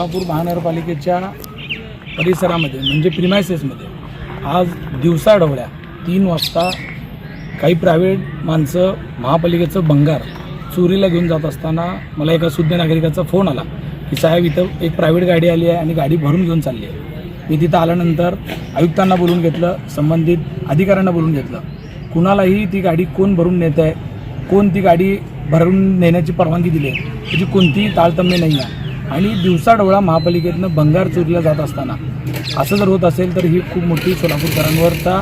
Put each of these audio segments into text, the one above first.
सोलापूर महानगरपालिकेच्या परिसरामध्ये म्हणजे प्रिमायसेसमध्ये आज दिवसाढवळ्या 3 वाजता काही प्रायव्हेट माणसं महापालिकेचं भंगार चोरीला घेऊन जात असताना मला एका शुद्ध नागरिकाचा फोन आला की साहेब इथं एक प्रायव्हेट गाडी आली आहे आणि गाडी भरून घेऊन चालली आहे. मी तिथं आल्यानंतर आयुक्तांना बोलून घेतलं, संबंधित अधिकाऱ्यांना बोलून घेतलं. कुणालाही ती गाडी कोण भरून नेत आहे, कोण ती गाडी भरून नेण्याची परवानगी दिली आहे त्याची कोणतीही ताळतम्य नाही आहे. आणि दिवसाढवळा महापालिकेतनं भंगार चोरीला जात असताना असं जर होत असेल तर ही खूप मोठी सोलापूरकरांवरचा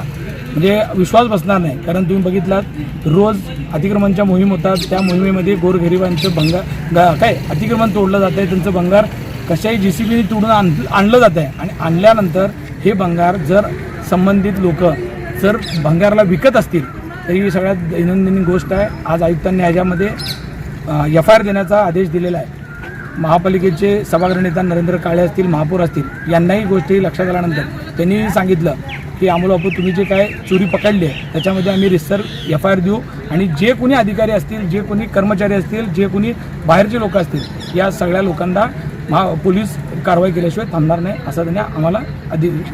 म्हणजे विश्वास बसणार नाही. कारण तुम्ही बघितलात रोज अतिक्रमणच्या मोहीम होतात, त्या मोहिमेमध्ये गोरगरिबांचं भंगार अतिक्रमण तोडलं जातं आहे, त्यांचं भंगार कशाही JCBने तोडून आणलं जातं आहे. आणि आणल्यानंतर हे भंगार जर संबंधित लोक जर भंगारला विकत असतील तर ही सगळ्यात दैनंदिन गोष्ट आहे. आज आयुक्तांनी ह्याच्यामध्ये FIR देण्याचा आदेश दिलेला आहे. महापालिकेचे सभागृह नेता नरेंद्र काळे असतील, महापौर असतील, यांनाही गोष्टी लक्षात आल्यानंतर त्यांनी सांगितलं की अमोल बापू तुम्ही जे काय चोरी पकडली आहे त्याच्यामध्ये आम्ही रितसर FIR देऊ आणि जे कोणी अधिकारी असतील, जे कोणी कर्मचारी असतील, जे कोणी बाहेरचे लोक असतील या सगळ्या लोकांना पोलीस कारवाई केल्याशिवाय थांबणार नाही असं त्यांनी आम्हाला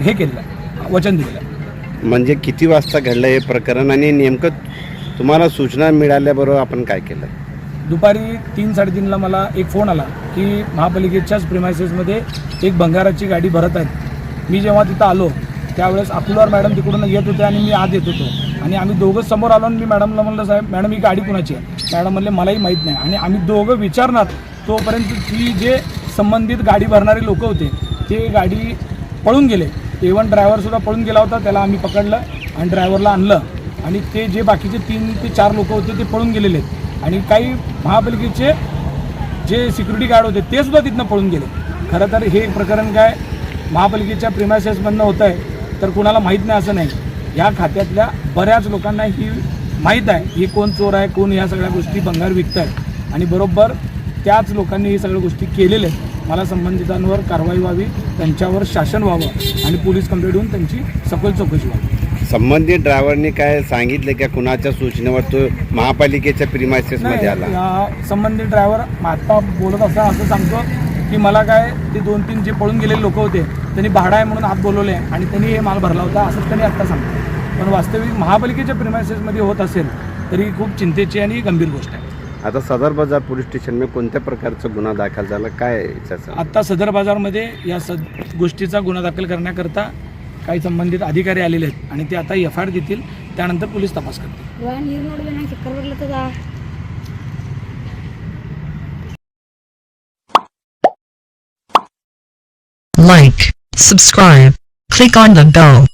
हे केलेलं आहे, वचन दिलेलं आहे. म्हणजे किती वाजता घडलं हे प्रकरण आणि नेमकं तुम्हाला सूचना मिळाल्याबरोबर आपण काय केलं? दुपारी 3-3:30ला मला एक फोन आला की महापालिकेच्याच प्रिमायसेसमध्ये एक भंगाराची गाडी भरत आहे. मी जेव्हा तिथं आलो त्यावेळेस अकुलवार मॅडम तिकडून येत होते आणि मी आत येत होतो आणि आम्ही दोघं समोर आलो आणि मी मॅडमला म्हणलं साहेब मॅडम ही गाडी कुणाची आहे? मॅडम म्हणले मलाही माहीत नाही. आणि आम्ही दोघं विचारणार तोपर्यंत ती जे संबंधित गाडी भरणारे लोक होते ते गाडी पळून गेले. इव्हन ड्रायव्हरसुद्धा पळून गेला होता, त्याला आम्ही पकडलं आणि ड्रायव्हरला आणलं. आणि ते जे बाकीचे 3 ते 4 लोक होते ते पळून गेलेले आहेत आणि काही महापालिकेचे जे सिक्युरिटी गार्ड होते ते सुद्धा तिथनं पळून गेले. खरं तर हे प्रकरण काय महापालिकेच्या प्रिमायसेसमधनं होतं आहे तर कुणाला माहीत नाही असं नाही. या खात्यातल्या बऱ्याच लोकांना ही माहीत आहे ही कोण चोर आहे, कोण या सगळ्या गोष्टी भंगार विकत आहे आणि बरोबर त्याच लोकांनी ही सगळ्या गोष्टी केलेल्या आहेत. मला संबंधितांवर कारवाई व्हावी, त्यांच्यावर शासन व्हावं आणि पोलीस कंप्लेंट देऊन त्यांची सखोल चौकशी व्हावी. संबंधित ड्रायव्हरने काय सांगितलं का कुणाच्या सूचनेवर तो महापालिकेच्या प्रिमायसेसमध्ये आला? संबंधित ड्रायव्हर आता बोलत असं सांगतो की मला काय ते 2-3 जे पळून गेलेले लोक होते त्यांनी भाडा आहे म्हणून आत बोलवले आणि त्यांनी हे माल भरला होता असंच त्यांनी आत्ता सांगतो. पण वास्तविक महापालिकेच्या प्रिमायसेसमध्ये होत असेल तरी खूप चिंतेची आणि गंभीर गोष्ट आहे. आता सदर बाजार पोलीस स्टेशनमध्ये कोणत्या प्रकारचा गुन्हा दाखल झाला काय? आत्ता सदर बाजारमध्ये या गोष्टीचा गुन्हा दाखल करण्याकरता काही संबंधित अधिकारी आलेले आहेत आणि ते आता FIR देतील, त्यानंतर पोलीस तपास करतील. Like, subscribe, click on the bell.